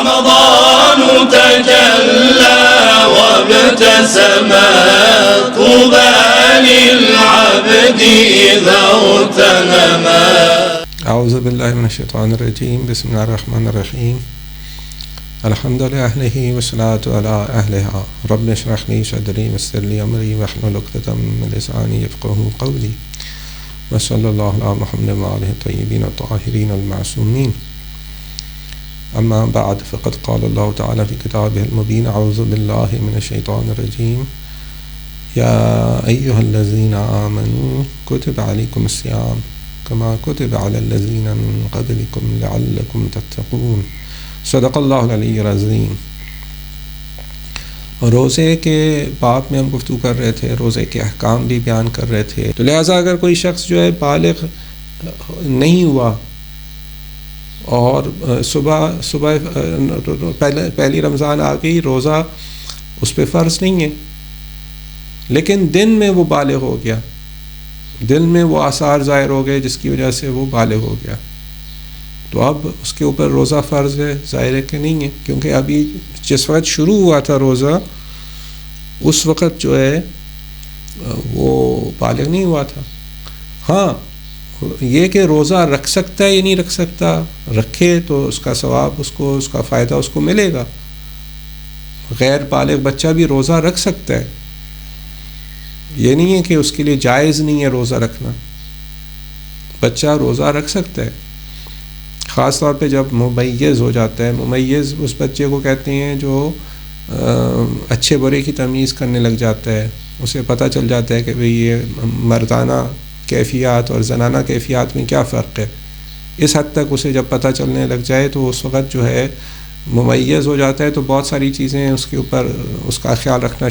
رمضان تجلى وابتسم طوبى للعبد إذا اغتنم. اعوذ باللہ من الشیطان الرجیم. بسم اللہ الرحمن الرحیم. الحمد للہ والصلاة علی اہلہا. رب اشرح لی صدری ویسر لی امری واحلل عقدۃ من لسانی یفقہوا قولی. وصلی اللہ علی محمد وآلہ الطیبین الطاہرین المعصومین. اما بعد فقد قال اللہ تعالی فی کتابہ المبین. اعوذ باللہ من الشیطان الرجیم. یا ایہا الذین آمنوا کتب علیکم الصیام کما کتب علی الذین من قبلکم لعلکم تتقون. صدق اللہ العلی العظیم. روزے کے باب میں ہم گفتگو کر رہے تھے، روزے کے احکام بھی بیان کر رہے تھے. تو لہٰذا اگر کوئی شخص جو ہے بالغ نہیں ہوا اور صبح پہلی رمضان آ گئی، روزہ اس پہ فرض نہیں ہے، لیکن دن میں وہ بالغ ہو گیا، دل میں وہ آثار ظاہر ہو گئے جس کی وجہ سے وہ بالغ ہو گیا، تو اب اس کے اوپر روزہ فرض ہے؟ ظاہر ہے کہ نہیں ہے، کیونکہ ابھی جس وقت شروع ہوا تھا روزہ اس وقت جو ہے وہ بالغ نہیں ہوا تھا. ہاں یہ کہ روزہ رکھ سکتا ہے یا نہیں رکھ سکتا، رکھے تو اس کا ثواب اس کا فائدہ اس کو ملے گا. غیر بالغ بچہ بھی روزہ رکھ سکتا ہے، یہ نہیں ہے کہ اس کے لیے جائز نہیں ہے روزہ رکھنا. بچہ روزہ رکھ سکتا ہے، خاص طور پہ جب ممیز ہو جاتا ہے. ممیز اس بچے کو کہتے ہیں جو اچھے برے کی تمیز کرنے لگ جاتا ہے، اسے پتہ چل جاتا ہے کہ بھئی یہ مردانہ کیفیات اور زنانہ کیفیات میں کیا فرق ہے. اس حد تک اسے جب پتہ چلنے لگ جائے تو اس وقت جو ہے ممیز ہو جاتا ہے، تو بہت ساری چیزیں اس کے اوپر اس کا خیال رکھنا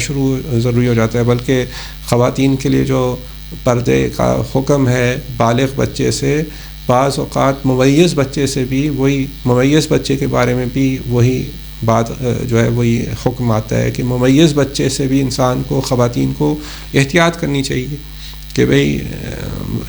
ضروری ہو جاتا ہے. بلکہ خواتین کے لیے جو پردے کا حکم ہے بالغ بچے سے، بعض اوقات ممیز بچے سے بھی وہی ممیز بچے کے بارے میں بھی وہی بات جو ہے وہی حکم آتا ہے کہ ممیز بچے سے بھی انسان کو، خواتین کو احتیاط کرنی چاہیے کہ بھئی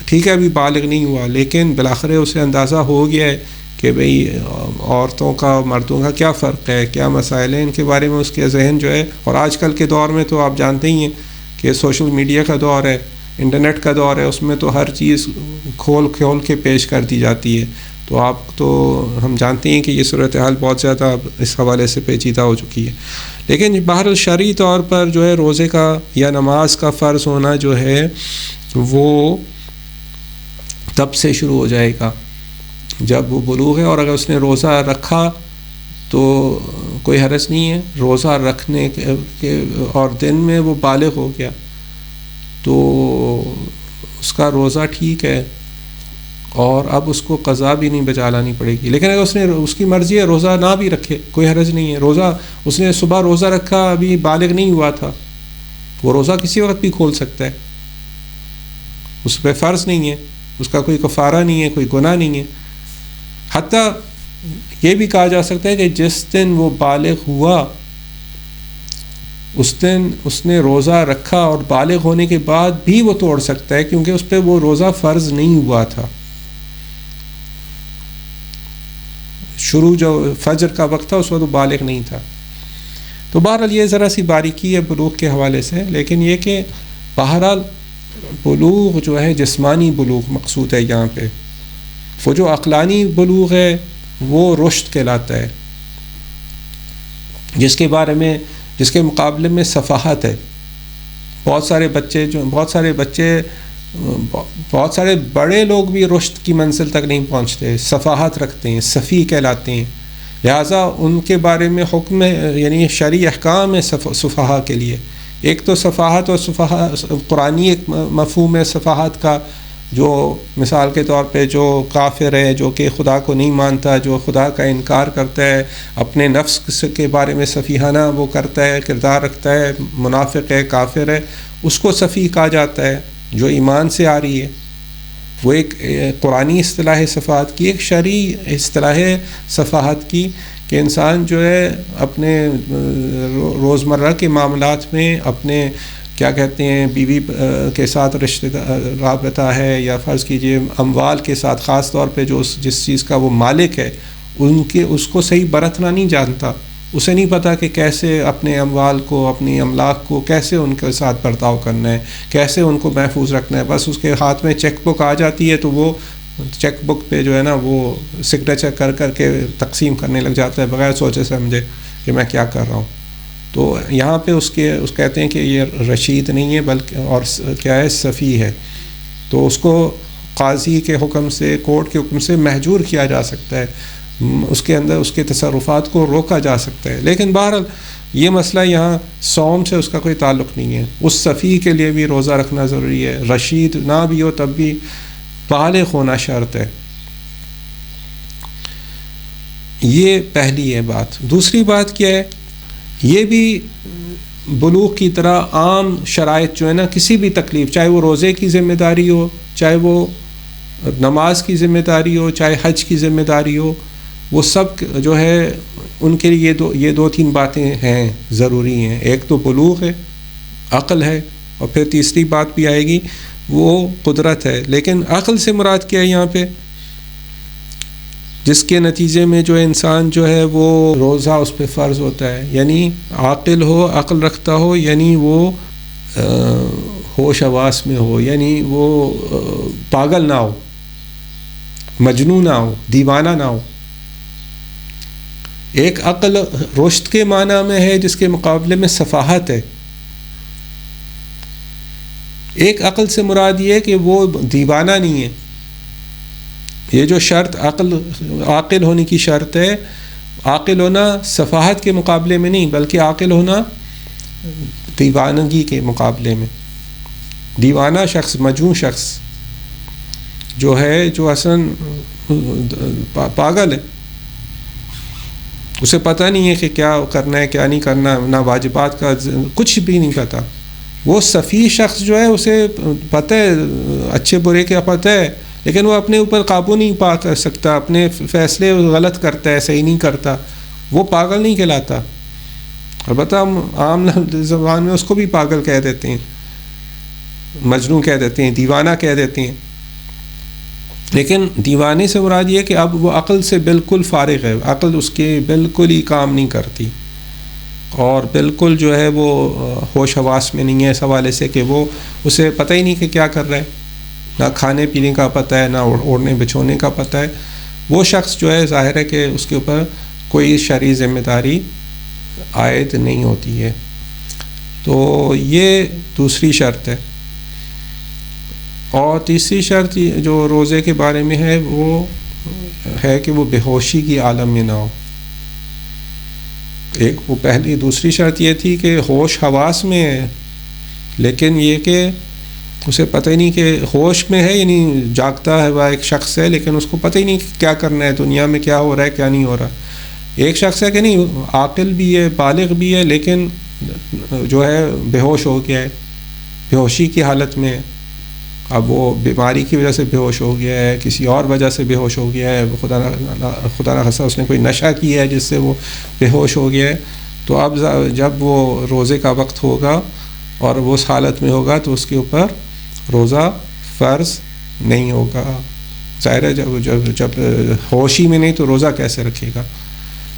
ٹھیک ہے ابھی بالغ نہیں ہوا، لیکن بالآخر اسے اندازہ ہو گیا ہے کہ بھئی عورتوں کا مردوں کا کیا فرق ہے، کیا مسائل ہیں، ان کے بارے میں اس کے ذہن جو ہے. اور آج کل کے دور میں تو آپ جانتے ہی ہیں کہ سوشل میڈیا کا دور ہے، انٹرنیٹ کا دور ہے، اس میں تو ہر چیز کھول کے پیش کر دی جاتی ہے. تو ہم جانتے ہیں کہ یہ صورتحال بہت زیادہ اس حوالے سے پیچیدہ ہو چکی ہے. لیکن بہرحال شرعی طور پر جو ہے روزے کا یا نماز کا فرض ہونا جو ہے وہ تب سے شروع ہو جائے گا جب وہ بلوغ ہے. اور اگر اس نے روزہ رکھا تو کوئی حرج نہیں ہے. روزہ رکھنے کے اور دن میں وہ بالغ ہو گیا تو اس کا روزہ ٹھیک ہے اور اب اس کو قضا بھی نہیں بجا لانی پڑے گی. لیکن اگر اس کی مرضی ہے روزہ نہ بھی رکھے، کوئی حرج نہیں ہے. روزہ اس نے صبح روزہ رکھا، ابھی بالغ نہیں ہوا تھا، وہ روزہ کسی وقت بھی کھول سکتا ہے، اس پہ فرض نہیں ہے، اس کا کوئی کفارہ نہیں ہے، کوئی گناہ نہیں ہے. حتیٰ یہ بھی کہا جا سکتا ہے کہ جس دن وہ بالغ ہوا اس دن اس نے روزہ رکھا اور بالغ ہونے کے بعد بھی وہ توڑ سکتا ہے، کیونکہ اس پہ وہ روزہ فرض نہیں ہوا تھا. شروع جو فجر کا وقت تھا اس وقت وہ بالغ نہیں تھا. تو بہرحال یہ ذرا سی باریکی ہے بلوغ کے حوالے سے. لیکن یہ کہ بہرحال بلوغ جو ہے جسمانی بلوغ مقصود ہے یہاں پہ. وہ جو عقلانی بلوغ ہے وہ رشد کہلاتا ہے، جس کے مقابلے میں سفاہت ہے. بہت سارے بڑے لوگ بھی رشد کی منزل تک نہیں پہنچتے، سفاہت رکھتے ہیں، سفیہ کہلاتے ہیں. لہٰذا ان کے بارے میں حکم یعنی شرعی احکام ہے سفہاء کے لیے. ایک تو سفاہت اور قرآنی ایک مفہوم ہے سفاہت کا، جو مثال کے طور پہ جو کافر ہے، جو کہ خدا کو نہیں مانتا، جو خدا کا انکار کرتا ہے، اپنے نفس کے بارے میں سفیہانہ وہ کرتا ہے، کردار رکھتا ہے، منافق ہے، کافر ہے، اس کو سفیہ کہا جاتا ہے جو ایمان سے آ رہی ہے. وہ ایک قرآنی اصطلاح صفات کی، ایک شرعی اصطلاح صفحات کی کہ انسان جو ہے اپنے روزمرہ کے معاملات میں اپنے کیا کہتے ہیں بیوی کے ساتھ رابطہ ہے، یا فرض کیجئے اموال کے ساتھ، خاص طور پہ جو جس چیز کا وہ مالک ہے اس کو صحیح برتنا نہیں جانتا، اسے نہیں پتہ کہ کیسے اپنے اموال کو، اپنی املاک کو کیسے ان کے ساتھ برتاؤ کرنا ہے، کیسے ان کو محفوظ رکھنا ہے. بس اس کے ہاتھ میں چیک بک آ جاتی ہے تو وہ چیک بک پہ جو ہے نا وہ سگنیچر کر کے تقسیم کرنے لگ جاتا ہے بغیر سوچے سمجھے کہ میں کیا کر رہا ہوں. تو یہاں پہ اس کہتے ہیں کہ یہ رشید نہیں ہے بلکہ اور کیا ہے، سفیہ ہے. تو اس کو قاضی کے حکم سے، کورٹ کے حکم سے محجور کیا جا سکتا ہے، اس کے اندر اس کے تصرفات کو روکا جا سکتا ہے. لیکن بہرحال یہ مسئلہ یہاں صوم سے اس کا کوئی تعلق نہیں ہے. اس سفیہ کے لیے بھی روزہ رکھنا ضروری ہے، رشید نہ بھی ہو تب بھی بالغ ہونا شرط ہے. یہ پہلی ہے بات. دوسری بات کیا ہے، یہ بھی بلوغ کی طرح عام شرائط جو ہے نا، کسی بھی تکلیف، چاہے وہ روزے کی ذمہ داری ہو، چاہے وہ نماز کی ذمہ داری ہو، چاہے حج کی ذمہ داری ہو، وہ سب جو ہے ان کے لیے یہ دو تین باتیں ہیں، ضروری ہیں. ایک تو بلوغ ہے، عقل ہے، اور پھر تیسری بات بھی آئے گی وہ قدرت ہے. لیکن عقل سے مراد کیا ہے یہاں پہ؟ جس کے نتیجے میں جو انسان جو ہے وہ روزہ اس پہ فرض ہوتا ہے، یعنی عاقل ہو، عقل رکھتا ہو، یعنی وہ ہوش حواس میں ہو، یعنی وہ پاگل نہ ہو، مجنون نہ ہو، دیوانہ نہ ہو. ایک عقل رشد کے معنی میں ہے جس کے مقابلے میں سفاہت ہے. ایک عقل سے مراد یہ ہے کہ وہ دیوانہ نہیں ہے. یہ جو شرط عاقل ہونے کی شرط ہے، عاقل ہونا سفاہت کے مقابلے میں نہیں بلکہ عاقل ہونا دیوانگی کے مقابلے میں. دیوانہ شخص، مجنون شخص جو ہے، جو اصلاً پاگل ہے، اسے پتہ نہیں ہے کہ کیا کرنا ہے کیا نہیں کرنا، نہ واجبات کا کچھ بھی نہیں پتہ. وہ سفیہ شخص جو ہے اسے پتہ ہے اچھے برے کا پتہ ہے، لیکن وہ اپنے اوپر قابو نہیں پا کر سکتا، اپنے فیصلے غلط کرتا ہے، صحیح نہیں کرتا. وہ پاگل نہیں کہلاتا. البتہ ہم عام زبان میں اس کو بھی پاگل کہہ دیتے ہیں، مجنون کہہ دیتے ہیں، دیوانہ کہہ دیتے ہیں. لیکن دیوانے سے مراد یہ کہ اب وہ عقل سے بالکل فارغ ہے، عقل اس کے بالکل ہی کام نہیں کرتی، اور بالکل جو ہے وہ ہوش حواس میں نہیں ہے اس حوالے سے کہ وہ اسے پتہ ہی نہیں کہ کیا کر رہا ہے، نہ کھانے پینے کا پتہ ہے، نہ اوڑھنے بچھونے کا پتہ ہے. وہ شخص جو ہے ظاہر ہے کہ اس کے اوپر کوئی شرعی ذمہ داری عائد نہیں ہوتی ہے. تو یہ دوسری شرط ہے. اور تیسری شرط جو روزے کے بارے میں ہے وہ ہے کہ وہ بے ہوشی کی عالم میں نہ ہو. ایک وہ پہلی دوسری شرط یہ تھی کہ ہوش حواس میں ہے، لیکن یہ کہ اسے پتہ ہی نہیں کہ ہوش میں ہے، یعنی جاگتا ہے وہ ایک شخص ہے، لیکن اس کو پتہ ہی نہیں کہ کیا کرنا ہے، دنیا میں کیا ہو رہا ہے کیا نہیں ہو رہا. ایک شخص ہے کہ نہیں عاقل بھی ہے، بالغ بھی ہے، لیکن جو ہے بے ہوش ہو گیا ہے، بے ہوشی کی حالت میں ہے. اب وہ بیماری کی وجہ سے بے ہوش ہو گیا ہے، کسی اور وجہ سے بے ہوش ہو گیا ہے، خدا نہ خاصہ اس نے کوئی نشہ کیا ہے جس سے وہ بے ہوش ہو گیا ہے. تو اب جب وہ روزے کا وقت ہوگا اور وہ اس حالت میں ہوگا تو اس کے اوپر روزہ فرض نہیں ہوگا. ظاہر ہے جب ہوشی میں نہیں تو روزہ کیسے رکھے گا.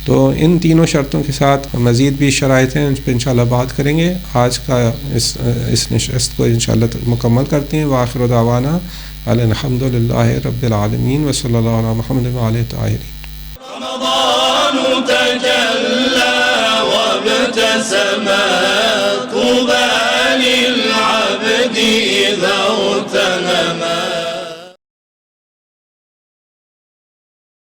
تو ان تینوں شرطوں کے ساتھ مزید بھی شرائط ہیں، ان پہ انشاءاللہ بات کریں گے. آج کا اس نشست کو انشاءاللہ مکمل کرتے ہیں. وآخر دعوانا الحمد للہ رب العالمین وصلی اللہ علی محمد وعلیہ الطاہرین. رمضان تجلى وابتسم طوبى للعبد إذا اغتنما.